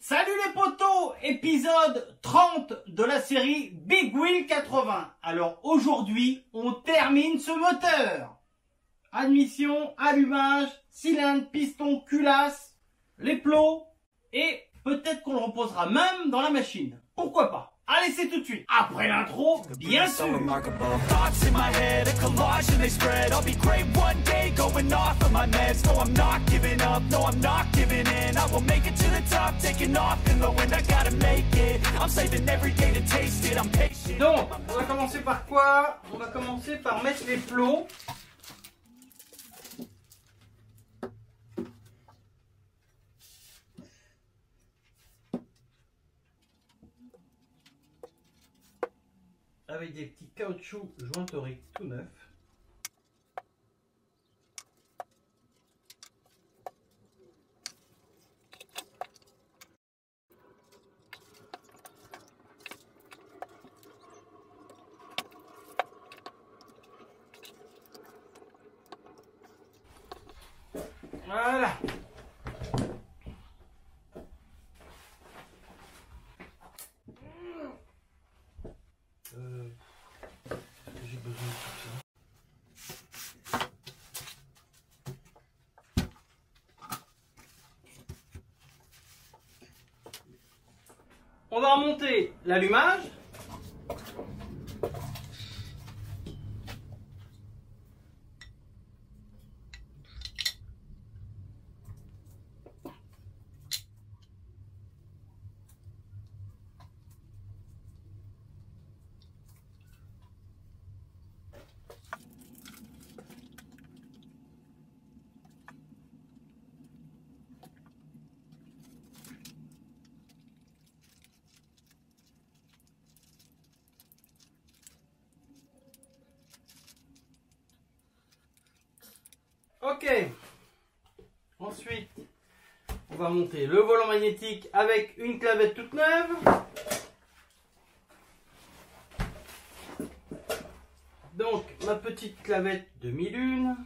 Salut les potos, épisode 30 de la série Big Wheel 80. Alors aujourd'hui, on termine ce moteur. Admission, allumage, cylindre, piston, culasse, les plots et peut-être qu'on le reposera même dans la machine. Pourquoi pas? Allez, c'est tout de suite. Après l'intro, bien sûr. Thoughts in my head, a collage and they spread. I'll be great one day, going off of my meds. No, I'm not giving up, no, I'm not giving in. I will make it to the top, taking off in the wind. I gotta make it, I'm saving every day to taste it. I'm patient. Donc, on va commencer par quoi? On va commencer par mettre les plots. Avec des petits caoutchoucs jointoriques tout neufs. Voilà. J'ai besoin de tout ça. On va remonter l'allumage. Ok, ensuite on va monter le volant magnétique avec une clavette toute neuve. Donc ma petite clavette de 1001.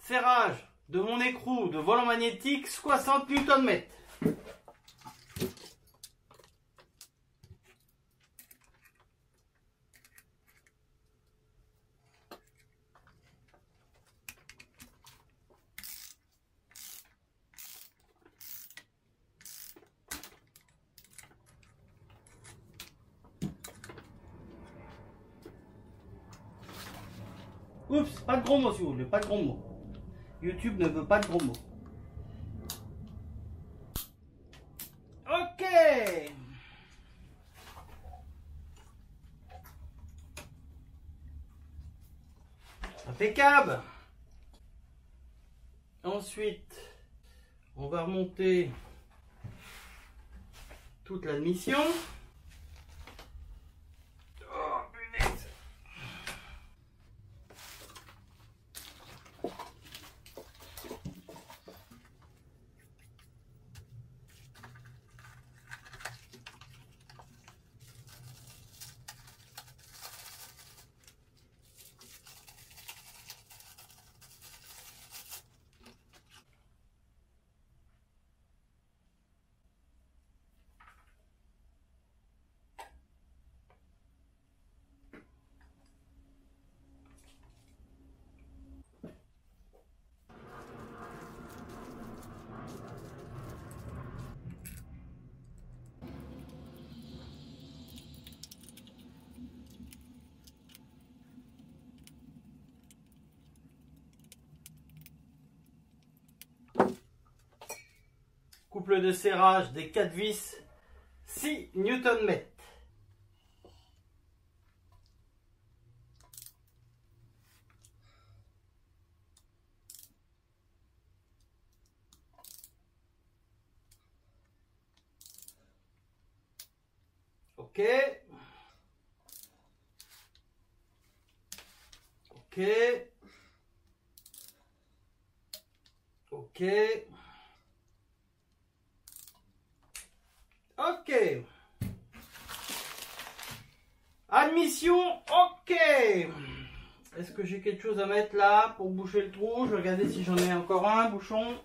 Serrage de mon écrou de volant magnétique 60 Nm. Oups, pas de gros mots si vous voulez, pas de gros mots. YouTube ne veut pas de gros mots. Ok. Impeccable. Ensuite, on va remonter toute l'admission. Oh, punaise. Couple de serrage des 4 vis 6 Nm. Ok. Ok. Ok. Ok. Admission, ok. Est-ce que j'ai quelque chose à mettre là pour boucher le trou? Je vais regarder si j'en ai encore un bouchon.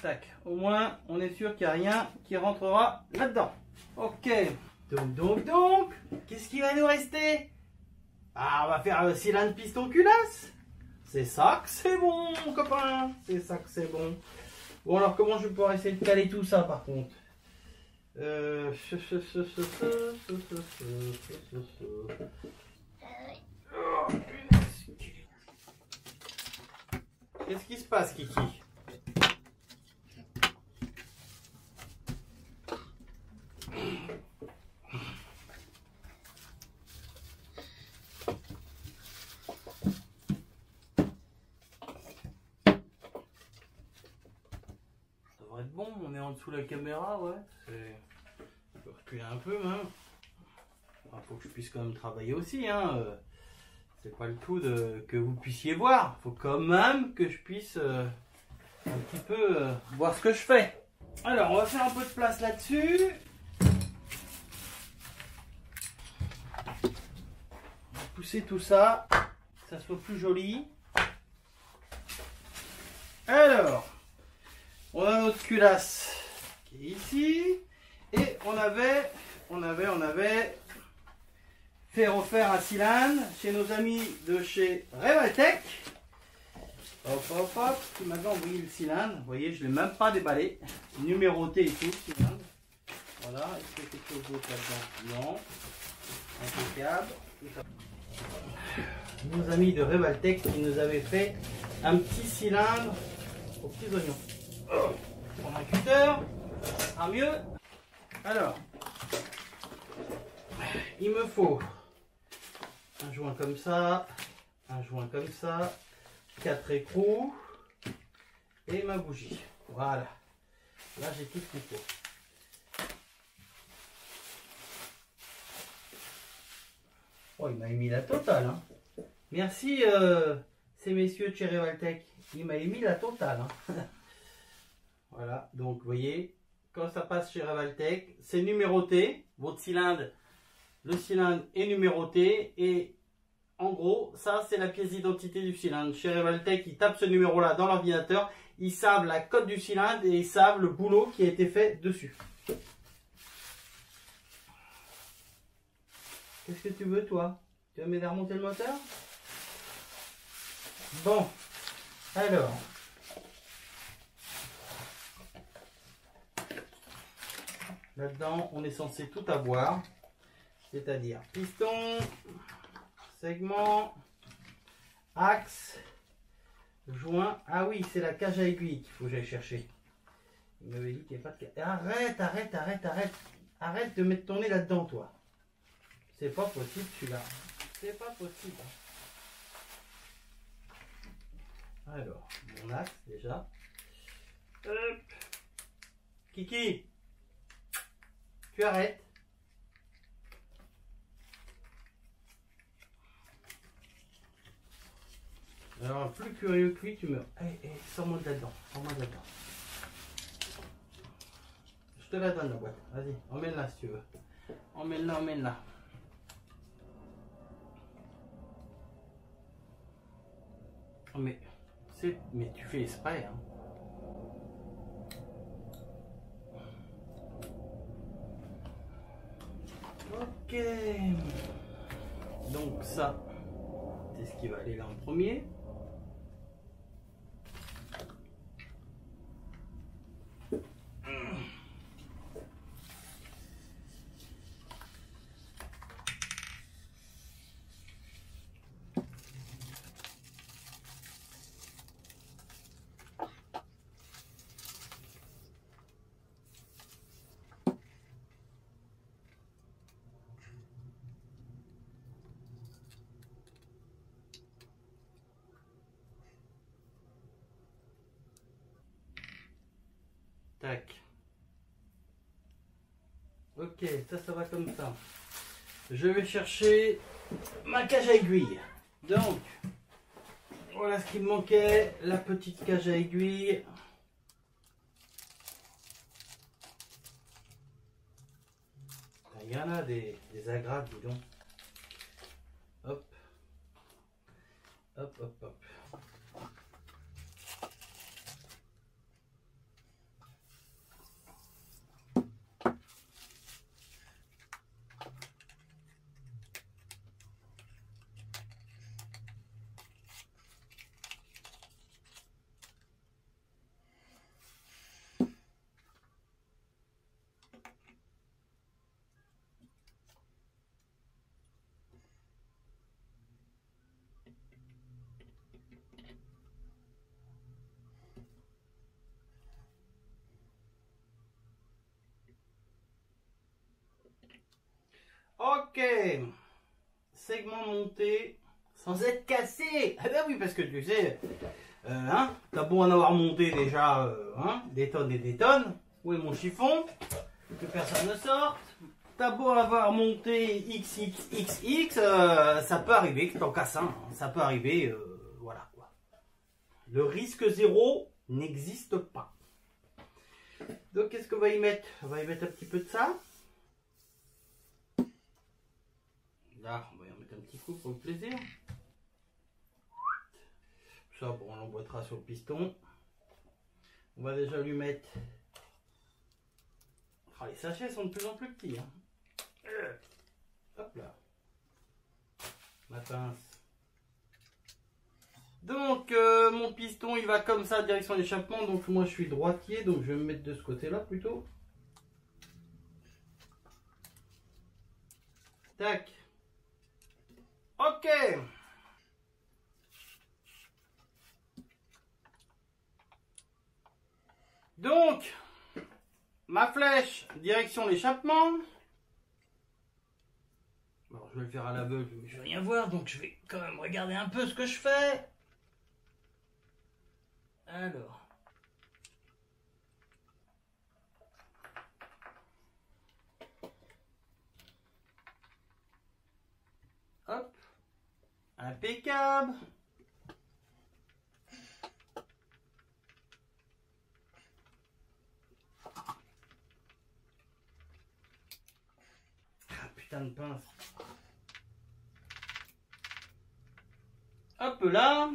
Tac, au moins on est sûr qu'il n'y a rien qui rentrera là-dedans. Ok. Donc, qu'est-ce qui va nous rester? Ah, on va faire le cylindre piston culasse. C'est ça que c'est bon, mon copain. C'est ça que c'est bon. Bon, alors comment je vais pouvoir essayer de caler tout ça par contre? Qu'est-ce qui se passe, Kiki? Bon, on est en dessous de la caméra, ouais. Je peux reculer un peu, même. Il faut que je puisse quand même travailler aussi, hein. C'est pas le tout que vous puissiez voir. Il faut quand même que je puisse un petit peu voir ce que je fais. Alors, on va faire un peu de place là-dessus. On va pousser tout ça, que ça soit plus joli. Alors. On a notre culasse qui est ici. Et on avait fait refaire un cylindre chez nos amis de chez Revaltech. Hop, hop, hop. Qui m'avait envoyé le cylindre. Vous voyez, je ne l'ai même pas déballé. Numéroté et tout, le cylindre. Voilà. Est-ce qu'il y a quelque chose d'autre là-dedans? Non. Impeccable. Nos amis de Revaltech qui nous avaient fait un petit cylindre aux petits oignons. Prendre un cutter, ça sera mieux. Alors, il me faut un joint comme ça, 4 écrous et ma bougie. Voilà. Là, j'ai tout ce qu'il faut. Oh, il m'a émis la totale. Hein. Merci, ces messieurs de chez Revaltech. Il m'a émis la totale. Hein. Voilà, donc vous voyez, quand ça passe chez Revaltech, c'est numéroté. Votre cylindre, le cylindre est numéroté. Et en gros, ça c'est la pièce d'identité du cylindre. Chez Revaltech, ils tapent ce numéro-là dans l'ordinateur. Ils savent la cote du cylindre et ils savent le boulot qui a été fait dessus. Qu'est-ce que tu veux, toi? Tu vas m'aider à remonter le moteur? Bon, alors... Là-dedans, on est censé tout avoir, c'est-à-dire piston, segment, axe, joint. Ah oui, c'est la cage à aiguille qu'il faut que j'aille chercher. Il m'avait dit qu'il n'y a pas de cage. Arrête de mettre ton nez là-dedans, toi. C'est pas possible, celui-là. C'est pas possible. Alors, mon axe, déjà. Hop. Kiki, tu arrêtes. Alors, plus curieux que lui, tu me... sors-moi de là-dedans. Sors-moi de là-dedans. Je te la donne, la boîte. Vas-y, emmène-la si tu veux. Emmène-la, emmène-la. Mais tu fais exprès, hein. Ok. Donc ça, c'est ce qui va aller là en premier. Tac. Ok, ça va comme ça. je vais chercher ma cage à aiguille. Donc, voilà ce qui me manquait, la petite cage à aiguille. Il y en a des agrafes, dis donc. Hop. Hop, hop, hop. Ok, segment monté sans être cassé. Ah ben oui, parce que tu sais, hein, t'as beau en avoir monté déjà hein, des tonnes et des tonnes. Où est mon chiffon? Que personne ne sorte. T'as beau avoir monté XXXX, ça peut arriver que t'en casses un. Ça peut arriver, voilà quoi. Le risque zéro n'existe pas. Donc qu'est-ce qu'on va y mettre? On va y mettre un petit peu de ça. Là, on va y en mettre un petit coup pour le plaisir. Ça, bon, on l'emboîtera sur le piston. On va déjà lui mettre... Oh, les sachets sont de plus en plus petits. Hein. Hop là. Ma pince. Donc, mon piston, il va comme ça, direction l'échappement. Donc, moi, je suis droitier. Donc, je vais me mettre de ce côté-là plutôt. Tac. Ok. Donc, ma flèche, direction l'échappement. Alors, je vais le faire à l'aveugle, mais je vais rien voir, donc je vais quand même regarder un peu ce que je fais. Alors. Hop. Impeccable. Ah, putain de pince. Hop là.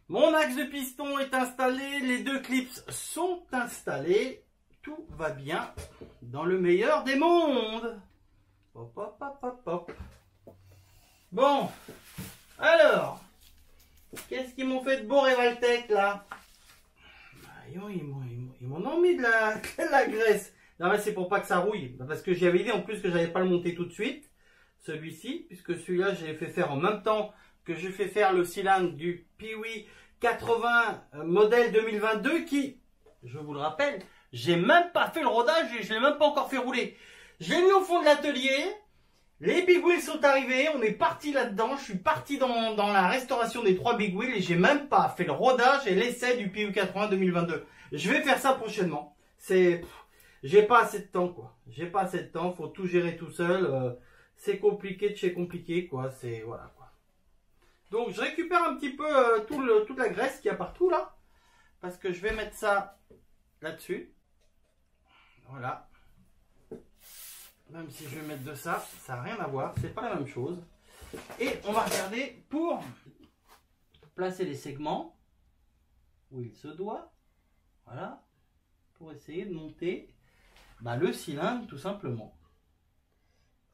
Mon axe de piston est installé. Les deux clips sont installés. Tout va bien dans le meilleur des mondes. Hop, hop, hop, hop, hop. Bon. Alors. Qu'est-ce qu'ils m'ont fait de beau Revaltech là? Ils m'en ont mis de la graisse. Non mais c'est pour pas que ça rouille. Parce que j'avais dit en plus que j'allais pas le monter tout de suite. Celui-ci. Puisque celui-là j'ai fait faire en même temps que j'ai fait faire le cylindre du Piwi 80 modèle 2022 qui, je vous le rappelle, j'ai même pas fait le rodage et je l'ai même pas encore fait rouler. Je l'ai mis au fond de l'atelier. Les big wheels sont arrivés, on est parti là-dedans, je suis parti dans la restauration des 3 big wheels et j'ai même pas fait le rodage et l'essai du PU 80 2022. Je vais faire ça prochainement. J'ai pas assez de temps quoi. J'ai pas assez de temps, faut tout gérer tout seul. C'est compliqué de chez compliqué quoi. C'est voilà quoi. Donc je récupère un petit peu toute la graisse qu'il y a partout là, parce que je vais mettre ça là-dessus. Voilà. Même si je vais mettre de ça, ça n'a rien à voir, c'est pas la même chose. Et on va regarder pour placer les segments où il se doit. Voilà. Pour essayer de monter le cylindre tout simplement.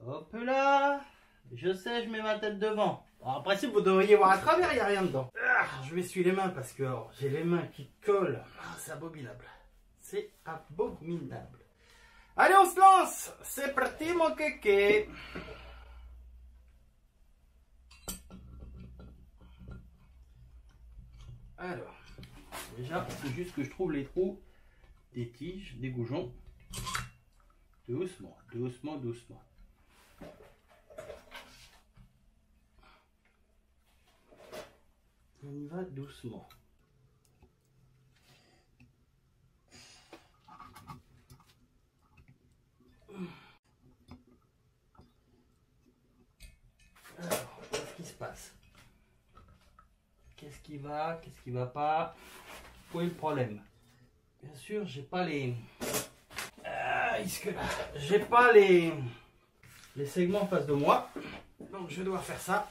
Hop là. Je sais, je mets ma tête devant. Alors, en principe, vous devriez voir à travers, il n'y a rien dedans. Je m'essuie les mains parce que j'ai les mains qui collent. C'est abominable. C'est abominable. Allez, on se lance. C'est parti, mon kéké. Alors, déjà, il faut juste que je trouve les trous des tiges, des goujons. Doucement, doucement, doucement. On y va doucement. passe? Qu'est-ce qui va pas? Où est le problème? Bien sûr, j'ai pas les... j'ai pas les segments en face de moi. Donc je vais devoir faire ça.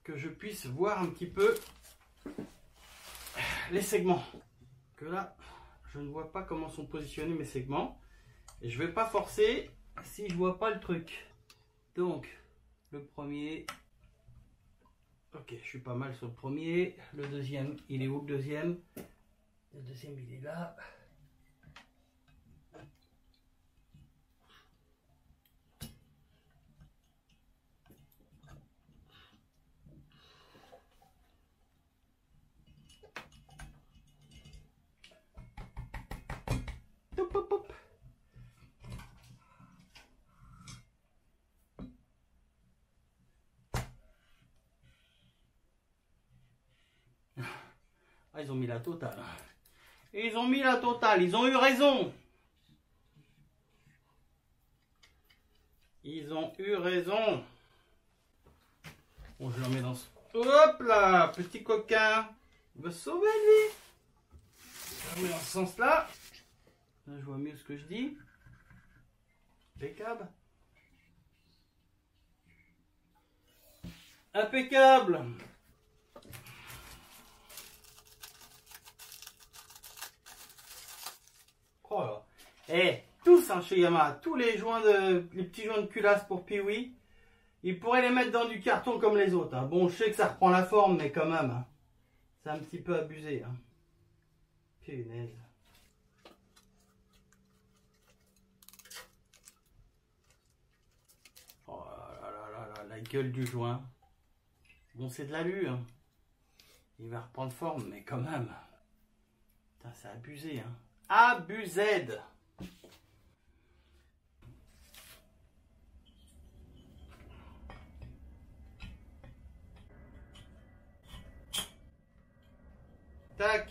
Que je puisse voir un petit peu les segments. Que là, je ne vois pas comment sont positionnés mes segments. Et je vais pas forcer si je vois pas le truc. Donc, le premier... Ok, je suis pas mal sur le premier. Le deuxième, il est où le deuxième? Le deuxième, il est là. Hop, hop, hop. Ah, ils ont mis la totale. Ils ont mis la totale. Ils ont eu raison. Ils ont eu raison. Bon, je le remets dans ce... Hop là, petit coquin. Il va se sauver, lui. Je le remets dans ce sens-là. Là, je vois mieux ce que je dis. Impeccable. Impeccable. Oh là. Eh, tous hein, chez Yamaha, tous les petits joints de culasse pour Piwi, ils pourraient les mettre dans du carton comme les autres. Hein. Bon, je sais que ça reprend la forme, mais quand même, hein, c'est un petit peu abusé. Hein. Punaise. Oh là là là là, la gueule du joint. Bon, c'est de l'alu. Hein. Il va reprendre forme, mais quand même. Putain, c'est abusé. Hein. Abusé. Tac.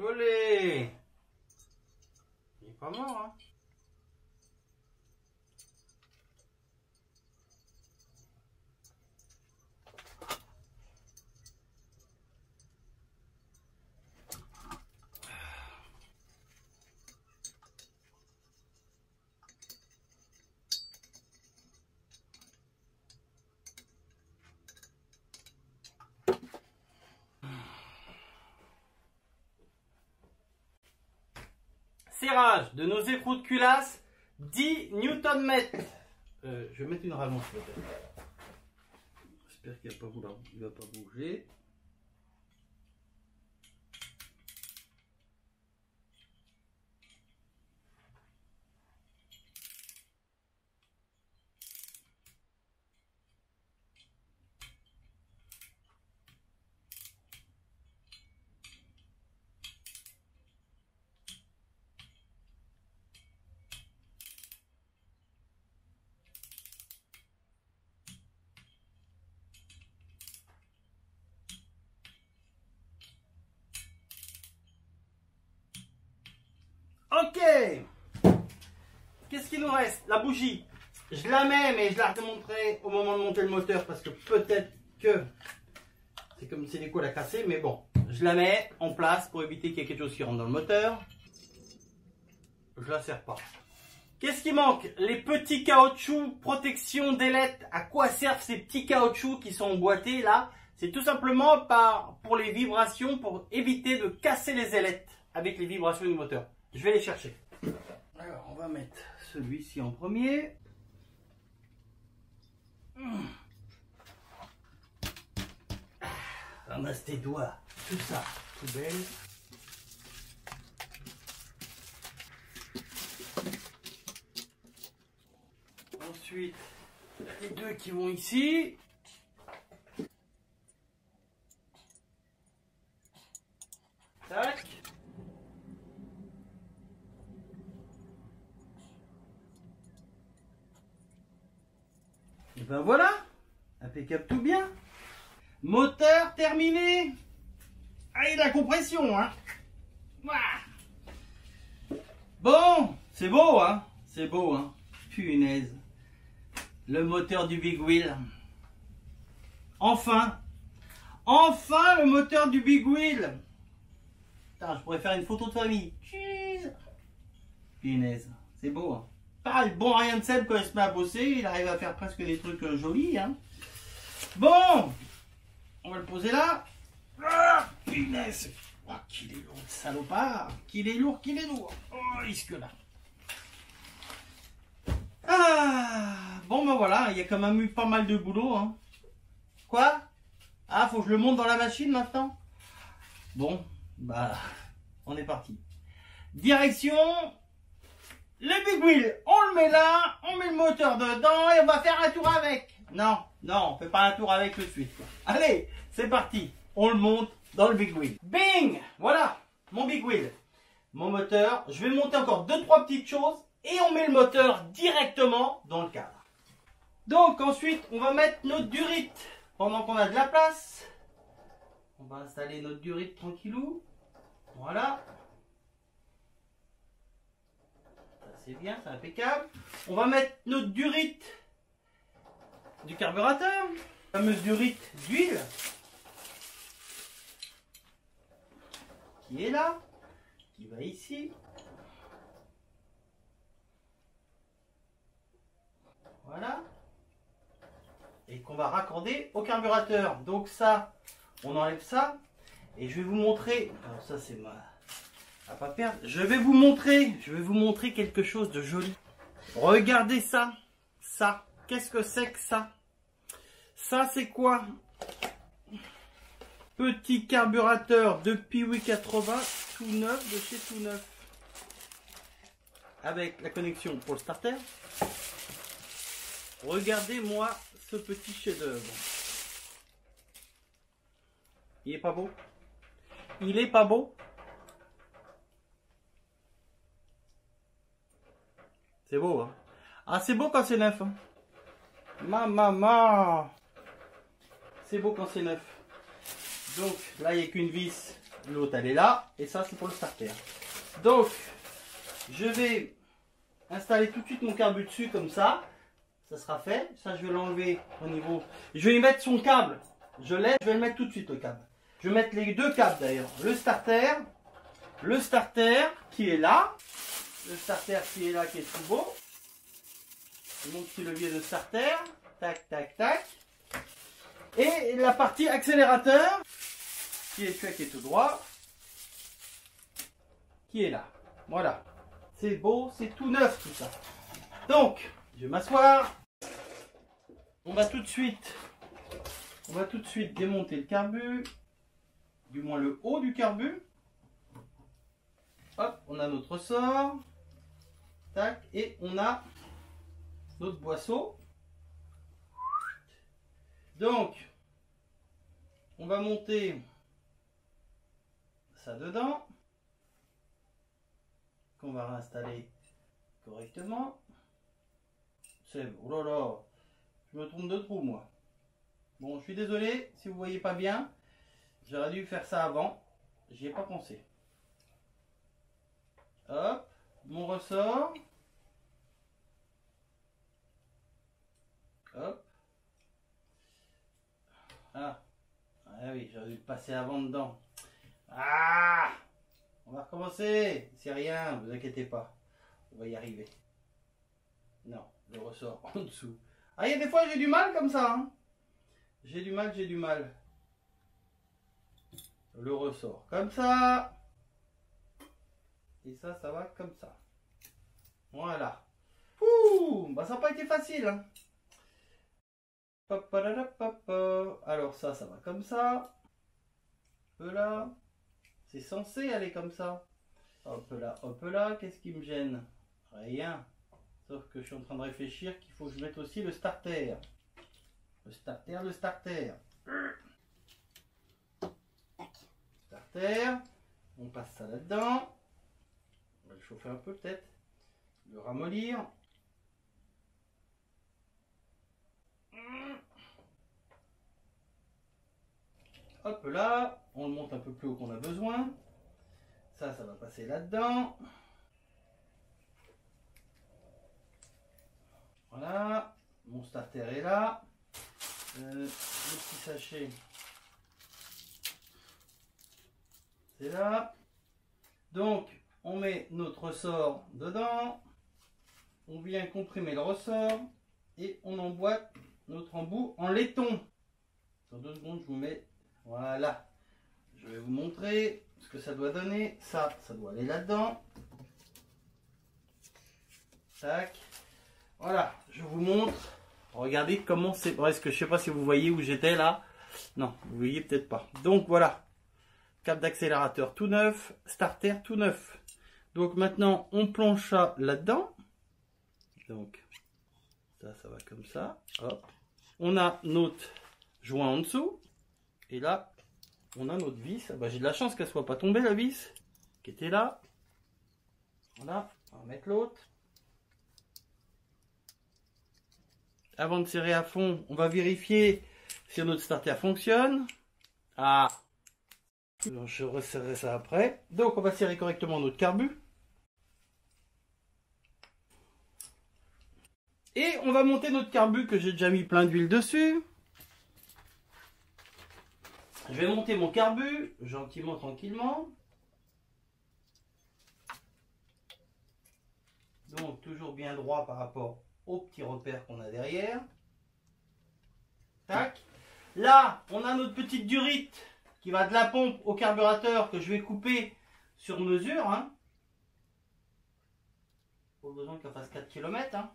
Olé. Il est pas mort, hein. Serrage de nos écrous de culasse, 10 Nm. Je vais mettre une rallonge peut-être. J'espère qu'il ne va pas bouger. Ok. Qu'est-ce qu'il nous reste? La bougie. Je la mets, mais je la remontrerai au moment de monter le moteur parce que peut-être que c'est comme si l'écho l'a cassé, mais bon, je la mets en place pour éviter qu'il y ait quelque chose qui rentre dans le moteur. Je la serre pas. Qu'est-ce qui manque? Les petits caoutchoucs protection d'ailette. À quoi servent ces petits caoutchoucs qui sont emboîtés là? C'est tout simplement pour les vibrations, pour éviter de casser les ailettes avec les vibrations du moteur. Je vais les chercher. Alors, on va mettre celui-ci en premier. Ramasse tes doigts, tout ça, poubelle. Ensuite, les deux qui vont ici. Tac. ben voilà, impeccable tout bien. Moteur terminé. Ah, il a la compression, hein. Ouah. Bon, c'est beau, hein. C'est beau, hein. Punaise. Le moteur du Big Wheel. Enfin. Enfin le moteur du Big Wheel. Putain, je pourrais faire une photo de famille. Punaise. C'est beau, hein. Pareil, bon rien de Seb quand il se met à bosser. Il arrive à faire presque des trucs jolis, hein. Bon. On va le poser là. Ah, punaise. Oh, qu'il est lourd, le salopard. Qu'il est lourd, qu'il est lourd. Oh, risque là. Ah, bon ben voilà, il y a quand même eu pas mal de boulot, hein. Quoi? Ah, faut que je le monte dans la machine maintenant? Bon, bah, on est parti. Direction, le Big Wheel. On le met là, on met le moteur dedans et on va faire un tour avec. Non, non, on fait pas un tour avec tout de suite, quoi. Allez, c'est parti. On le monte dans le Big Wheel. Bing! Voilà, mon Big Wheel. Mon moteur. Je vais monter encore 2-3 petites choses et on met le moteur directement dans le cadre. Donc ensuite, on va mettre notre durite. Pendant qu'on a de la place, on va installer notre durite tranquillou. Voilà. Ça c'est bien, c'est impeccable. On va mettre notre durite du carburateur. La fameuse durite d'huile. Qui est là. Qui va ici. Voilà. Et qu'on va raccorder au carburateur. Donc ça, on enlève ça. Et je vais vous montrer. Alors ça c'est ma... à pas perdre. Je vais vous montrer quelque chose de joli. Regardez ça. Ça. Qu'est-ce que c'est que ça? Ça c'est quoi? Petit carburateur de Piwi 80, tout neuf, de chez Tout Neuf. Avec la connexion pour le starter. Regardez-moi ce petit chef-d'œuvre. Il est pas beau? Il est pas beau? C'est beau, hein? Ah, c'est beau quand c'est neuf, hein? Maman! C'est beau quand c'est neuf. Donc, là, il n'y a qu'une vis. L'autre, elle est là. Et ça, c'est pour le starter. Donc, je vais installer tout de suite mon carbu dessus, comme ça. Ça sera fait. Ça, je vais l'enlever au niveau... Je vais y mettre son câble. Je vais le mettre tout de suite, le câble. Je vais mettre les deux câbles, d'ailleurs. Le starter qui est là. Le starter qui est là, qui est tout beau. Mon petit levier de starter. Tac, tac, tac. Et la partie accélérateur, qui est tout droit, qui est là. Voilà. C'est beau, c'est tout neuf tout ça. Donc, je vais m'asseoir. On va tout de suite démonter le carbu. Du moins le haut du carbu. Hop, on a notre ressort. Tac, et on a notre boisseau. Donc, on va monter ça dedans. Qu'on va réinstaller correctement. C'est... Oh là là, je me trompe de trou moi. Bon, je suis désolé si vous voyez pas bien. J'aurais dû faire ça avant. J'y ai pas pensé. Hop, mon ressort. Hop. Ah, ah oui, j'aurais dû le passer avant dedans. Ah, on va recommencer. C'est rien, vous inquiétez pas. On va y arriver. Non, le ressort en dessous. Ah, il y a des fois j'ai du mal comme ça. Hein. J'ai du mal. Le ressort comme ça. Et ça va comme ça. Voilà. Ouh, bah ça n'a pas été facile. Hein. Alors ça va comme ça. Hop là. C'est censé aller comme ça. Hop là. Qu'est-ce qui me gêne? Rien. Sauf que je suis en train de réfléchir qu'il faut que je mette aussi le starter. Le starter. Starter. On passe ça là-dedans. On va le chauffer un peu peut-être. Le ramollir. Hop là, on le monte un peu plus haut qu'on a besoin. Ça va passer là-dedans. Voilà, mon starter est là. Le petit sachet, c'est là. Donc, on met notre ressort dedans. On vient comprimer le ressort et on emboîte notre embout en laiton. Dans 2 secondes, je vous mets. Voilà. Je vais vous montrer ce que ça doit donner. Ça doit aller là-dedans. Tac. Voilà, je vous montre. Regardez comment c'est. Est-ce que je sais pas si vous voyez où j'étais là. Non, vous voyez peut-être pas. Donc voilà. Câble d'accélérateur tout neuf. Starter tout neuf. Donc maintenant, on plonge ça là-dedans. Donc, ça va comme ça. Hop. On a notre joint en dessous. Et là, on a notre vis. Ah bah, j'ai de la chance qu'elle soit pas tombée, la vis. Qui était là. Voilà. On va mettre l'autre. Avant de serrer à fond, on va vérifier si notre starter fonctionne. Ah, je resserrerai ça après. Donc, on va serrer correctement notre carbu. Et on va monter notre carbu que j'ai déjà mis plein d'huile dessus. Je vais monter mon carbu gentiment, tranquillement. Donc, toujours bien droit par rapport au petit repère qu'on a derrière. Tac. Là, on a notre petite durite qui va de la pompe au carburateur que je vais couper sur mesure. Hein. Pas besoin qu'elle fasse 4 km. Hein.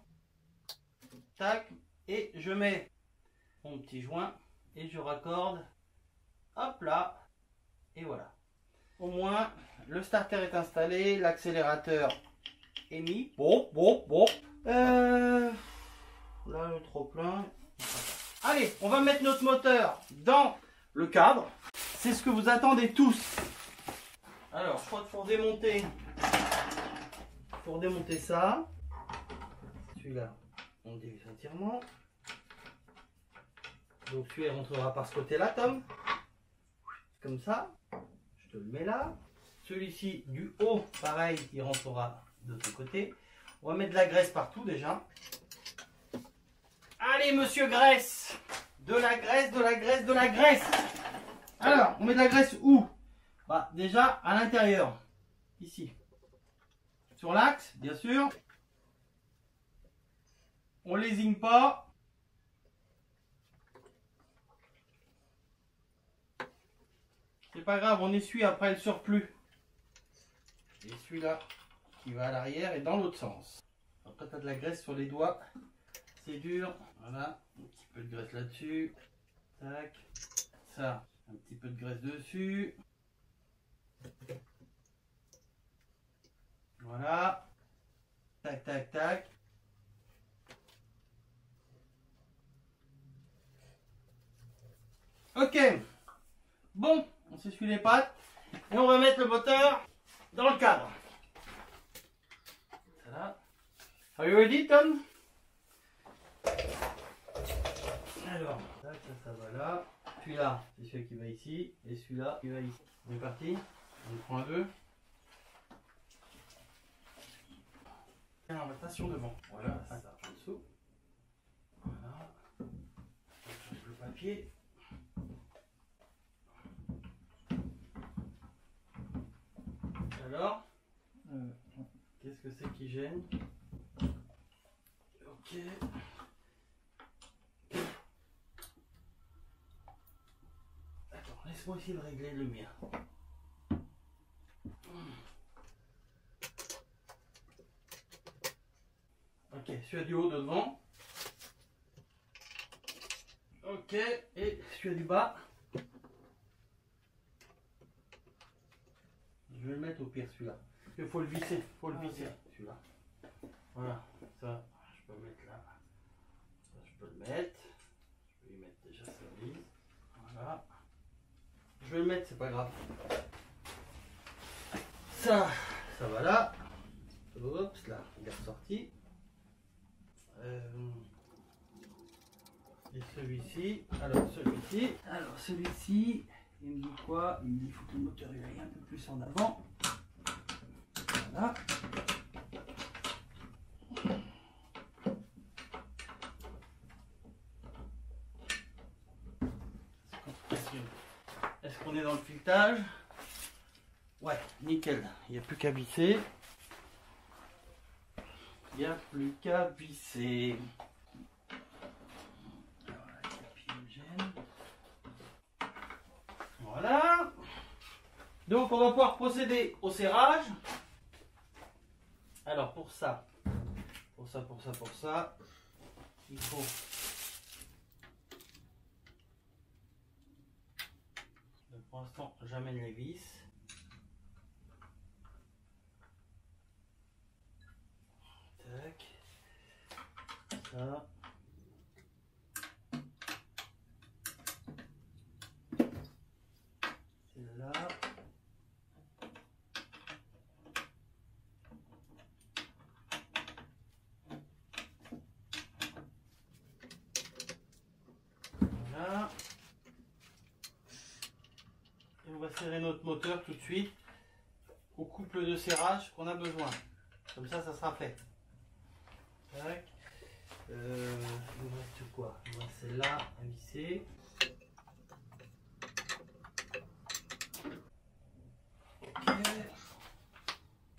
Tac. Et je mets mon petit joint et je raccorde. Hop là. Et voilà. Au moins, le starter est installé, l'accélérateur est mis. Bon. Là, le trop plein. Allez, on va mettre notre moteur dans le cadre. C'est ce que vous attendez tous. Alors, je crois qu'il faut redémonter. Pour démonter ça. Celui-là, on le dévisse entièrement. Donc, celui-là rentrera par ce côté-là, Tom. Comme ça. Je te le mets là. Celui-ci, du haut, pareil, il rentrera de ton côté. On va mettre de la graisse partout déjà. Allez, monsieur graisse. De la graisse. Alors, on met de la graisse où? Bah, déjà à l'intérieur. Ici. Sur l'axe, bien sûr. On lésine pas. C'est pas grave, on essuie après le surplus. Et celui-là qui va à l'arrière et dans l'autre sens. Après, tu as de la graisse sur les doigts. C'est dur. Voilà, un petit peu de graisse là-dessus. Tac. Ça, un petit peu de graisse dessus. Voilà. Tac, tac, tac. Ok. Bon, on s'essuie les pattes. Et on va mettre le moteur dans le cadre. Voilà. Are you ready, Tom? Alors, ça va là. Celui-là, c'est celui qui va ici. Et celui-là, qui va ici. On est parti. On prend un 2. Alors, attention devant. Voilà, ça en dessous. Voilà. Je change le papier. Alors, qu'est-ce que c'est qui gêne? Ok. Attends, laisse-moi essayer de régler le mien. Ok, celui du haut de devant. Ok, et celui du bas. Je vais le mettre au pire celui-là. Il faut le visser, celui-là. Voilà, ça je peux le mettre là. Ça je peux le mettre. Je vais y mettre déjà sa vis. Voilà. Je vais le mettre, c'est pas grave. Ça va là. Oups, là, il est ressorti. Et celui-ci, alors celui-ci, il me dit quoi? Il me dit qu'il faut que le moteur il aille un peu plus en avant. Voilà. Est-ce qu'on est dans le filetage? Ouais, nickel. Il n'y a plus qu'à visser. Il n'y a plus qu'à visser. Voilà. Donc on va pouvoir procéder au serrage. Alors pour ça, il faut pour l'instant j'amène les vis. Tac. Ça. C'est là. Voilà. Et on va serrer notre moteur tout de suite au couple de serrage qu'on a besoin. Comme ça, ça sera fait. Tac. Il me reste quoi? Il me reste celle-là à visser. Ok.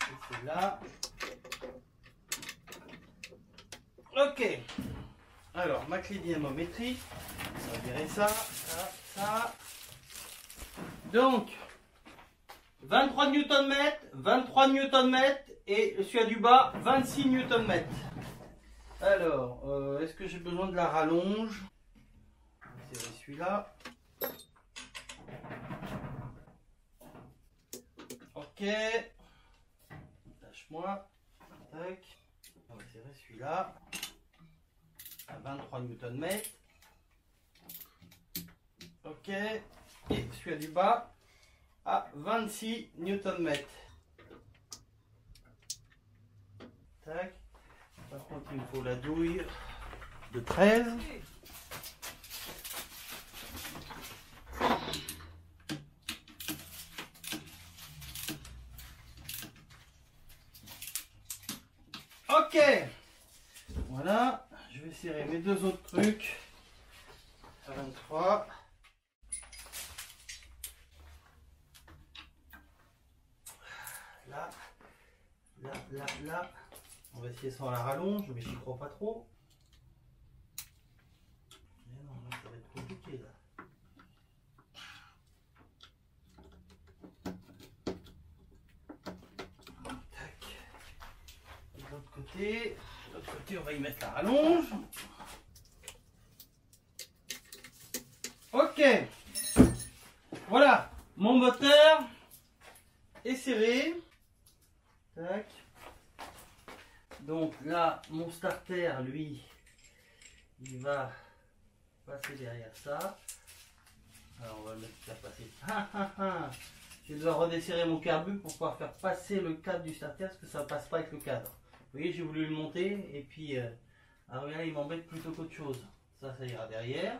Et celle-là. Ok. Alors, ma clé dynamométrique. On va virer ça, ça. Donc, 23 Nm, 23 Nm et celui du bas, 26 Nm. Alors, est-ce que j'ai besoin de la rallonge? C'est celui-là. Ok. Lâche-moi. Tac. On va serrer celui-là à 23 Nm. Ok. Et celui du bas à 26 Nm. Tac. Par contre, il me faut la douille de 13. Ok. Voilà. Je vais serrer mes deux autres trucs à 23. Là. On va essayer sans la rallonge, mais j'y crois pas trop. Mais non, là, ça va être compliqué là. Tac. De l'autre côté, on va y mettre la rallonge. Ok. Voilà, mon moteur est serré. Tac. Donc là, mon starter, lui, il va passer derrière ça. Alors on va le mettre là passer. Je dois redesserrer mon carbu pour pouvoir faire passer le cadre du starter parce que ça ne passe pas avec le cadre. Vous voyez, j'ai voulu le monter et puis alors là, il m'embête plutôt qu'autre chose. Ça ira derrière.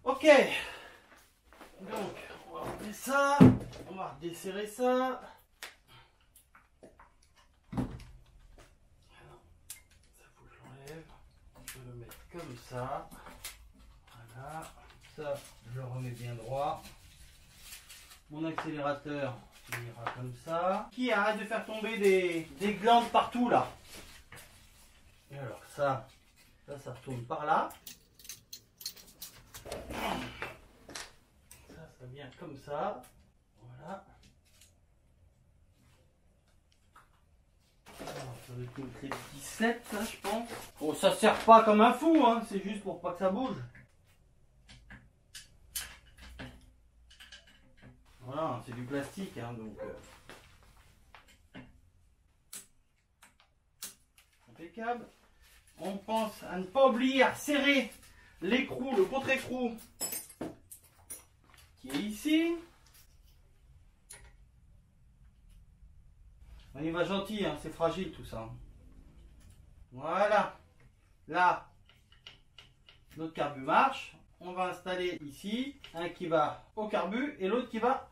Ok. Donc on va enlever ça, on va redesserrer ça. Je vais le mettre comme ça. Voilà. Ça, je le remets bien droit. Mon accélérateur, il ira comme ça. Qui arrête de faire tomber des glandes partout là. Et alors ça retourne par là. Ça vient comme ça. Voilà. Alors, ça va être une clé de 17, ça, je pense. Bon, ça sert pas comme un fou, hein, c'est juste pour pas que ça bouge. Voilà, c'est du plastique, hein, donc. Impeccable. On pense à ne pas oublier à serrer l'écrou, le contre-écrou qui est ici. On y va gentil, hein, c'est fragile tout ça. Voilà. Là, Notre carbu marche. On va installer ici un qui va au carbu et l'autre qui va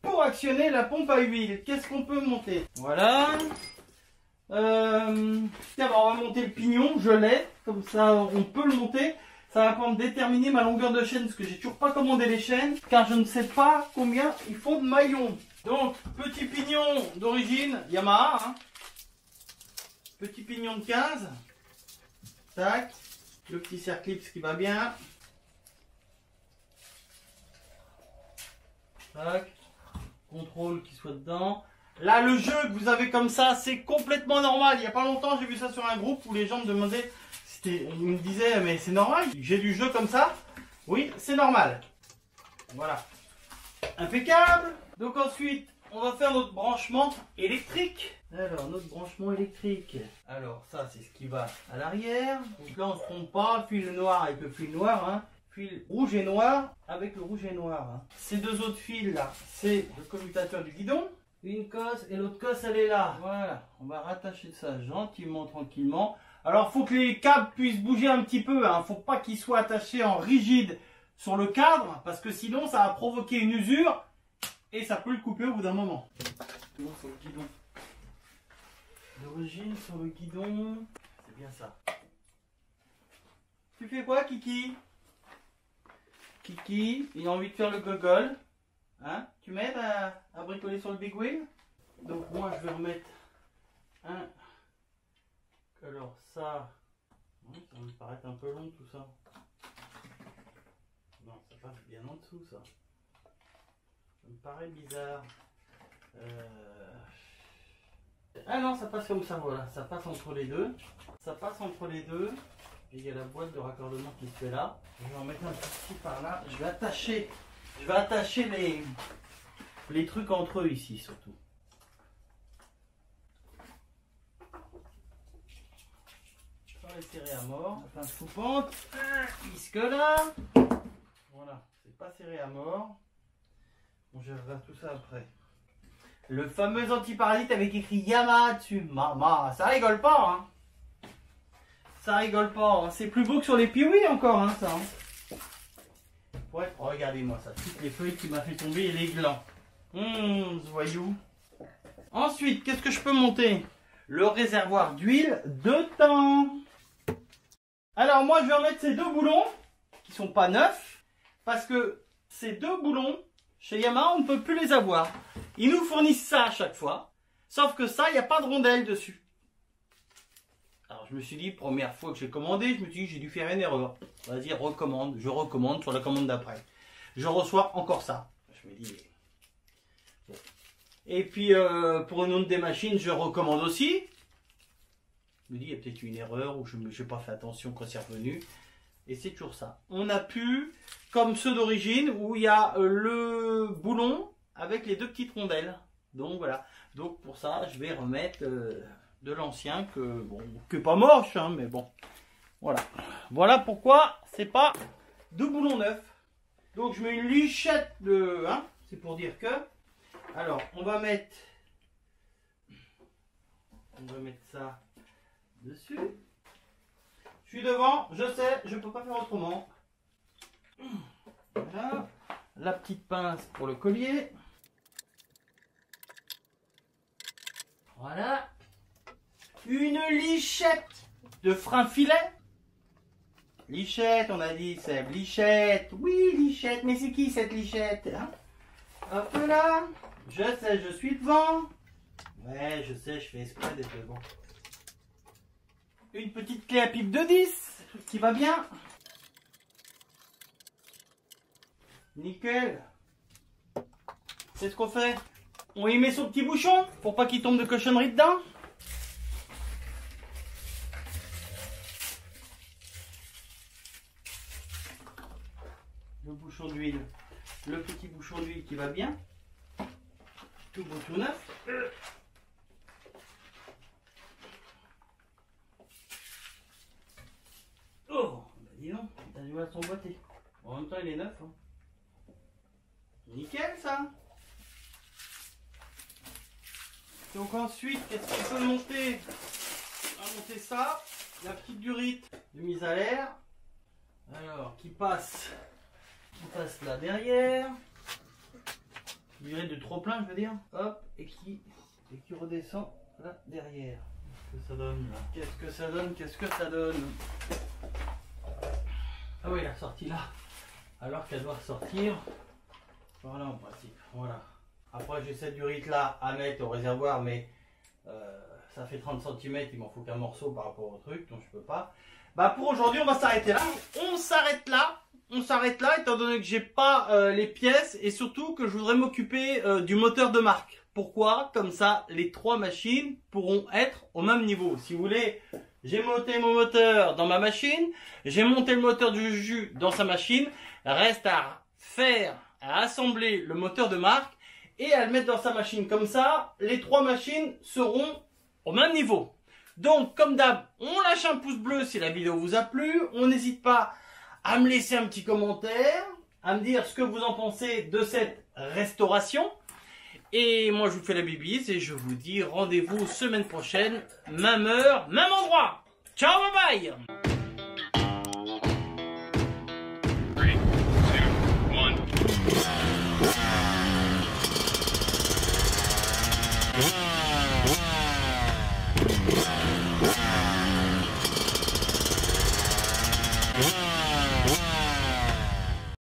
pour actionner la pompe à huile. Qu'est-ce qu'on peut monter? Voilà. Tiens, on va monter le pignon, je l'ai, comme ça on peut le monter. Ça va pas me déterminer ma longueur de chaîne parce que j'ai toujours pas commandé les chaînes car je ne sais pas combien il faut de maillons. Donc petit pignon d'origine Yamaha, hein. Petit pignon de 15. Tac. Le petit circlipse qui va bien. Tac. Contrôle qui soit dedans. Là, le jeu que vous avez comme ça, c'est complètement normal. Il n'y a pas longtemps, j'ai vu ça sur un groupe où les gens me demandaient, ils me disaient, mais c'est normal, j'ai du jeu comme ça. Oui, c'est normal. Voilà. Impeccable. Donc ensuite, on va faire notre branchement électrique. Alors, notre branchement électrique. Alors, ça, c'est ce qui va à l'arrière. Donc là, on ne se trompe pas, fil noir avec le fil noir, hein. Fil rouge et noir avec le rouge et noir, hein. Ces deux autres fils là, c'est le commutateur du guidon. Une cosse et l'autre cosse elle est là. Voilà, on va rattacher ça gentiment, tranquillement. Alors faut que les câbles puissent bouger un petit peu, hein. Faut pas qu'ils soient attachés en rigide sur le cadre parce que sinon ça va provoquer une usure et ça peut le couper au bout d'un moment. Bon, sur le guidon. D'origine sur le guidon, c'est bien ça. Tu fais quoi, Kiki? Kiki, il a envie de faire le gogol. Hein? Tu m'aides à bricoler sur le big wheel? Donc moi je vais remettre un. Alors ça va me paraître un peu long tout ça. Non, ça passe bien en dessous ça. Ça me paraît bizarre. Ah non, ça passe comme ça, voilà. Ça passe entre les deux. Ça passe entre les deux. Et il y a la boîte de raccordement qui se fait là. Je vais en mettre un petit par là. Je vais attacher les trucs entre eux ici surtout. Sans les serrer à mort. Enfin, coupante. Puisque là. Voilà, c'est pas serré à mort. On gérera tout ça après. Le fameux antiparasite avec écrit Yamaha dessus. Maman, ça rigole pas, hein. Ça rigole pas, hein. C'est plus beau que sur les Piouis encore, hein, ça. Hein. Ouais, regardez-moi ça, toutes les feuilles qui m'a fait tomber et les glands. Ce voyou. Ensuite, qu'est-ce que je peux monter? Le réservoir d'huile dedans. Alors moi, je vais remettre ces deux boulons, qui sont pas neufs, parce que ces deux boulons, chez Yamaha, on ne peut plus les avoir. Ils nous fournissent ça à chaque fois, sauf que ça, il n'y a pas de rondelle dessus. Alors je me suis dit, première fois que j'ai commandé, je me suis dit, j'ai dû faire une erreur. Vas-y, recommande, je recommande sur la commande d'après. Je reçois encore ça. Je me dis, bon. Et puis, pour une autre des machines, je recommande aussi. Je me dis, il y a peut-être une erreur, ou je n'ai pas fait attention quand c'est revenu. Et c'est toujours ça. On a pu, comme ceux d'origine, où il y a le boulon avec les deux petites rondelles. Donc voilà. Donc pour ça, je vais remettre de l'ancien que pas moche, hein, mais bon. Voilà. Voilà pourquoi c'est pas deux boulons neufs. Donc je mets une lichette de, hein, c'est pour dire que. Alors on va mettre ça dessus. Je suis devant, je sais, je peux pas faire autrement. Voilà. La petite pince pour le collier. Voilà. Une lichette de frein filet. Lichette, on a dit, c'est lichette. Oui, lichette, mais c'est qui cette lichette, hein? Hop là. Je sais, je suis devant. Ouais, je sais, je fais exprès d'être devant. Une petite clé à pipe de 10 qui va bien. Nickel. C'est ce qu'on fait. On y met son petit bouchon pour pas qu'il tombe de cochonnerie dedans. Le bouchon d'huile. Le petit bouchon d'huile qui va bien. Tout beau, tout neuf. Oh, bah dis donc, t'as du mal à s'emboîter. En même temps, il est neuf. Hein. Nickel, ça. Donc ensuite, qu'est-ce qu'on peut monter? On va monter ça, la petite durite de mise à l'air. Alors, qui passe là derrière. Qui irait de trop plein, je veux dire. Hop, et qui redescend là derrière. Qu'est-ce que ça donne là? Qu'est-ce que ça donne? Qu'est-ce que ça donne? Ah oui, elle a sorti là. Alors qu'elle doit sortir. Voilà en principe. Voilà. Après, j'ai cette durite là à mettre au réservoir, mais ça fait 30 cm. Il m'en faut qu'un morceau par rapport au truc, donc je peux pas. Bah pour aujourd'hui, on va s'arrêter là. On s'arrête là. On s'arrête là, étant donné que j'ai pas les pièces et surtout que je voudrais m'occuper du moteur de marque. Pourquoi? Comme ça, les trois machines pourront être au même niveau. Si vous voulez, j'ai monté mon moteur dans ma machine, j'ai monté le moteur du Juju dans sa machine. Reste à assembler le moteur de marque et à le mettre dans sa machine. Comme ça, les trois machines seront au même niveau. Donc, comme d'hab, on lâche un pouce bleu si la vidéo vous a plu. On n'hésite pas à me laisser un petit commentaire, à me dire ce que vous en pensez de cette restauration. Et moi, je vous fais la bibise et je vous dis rendez-vous semaine prochaine, même heure, même endroit. Ciao, bye bye!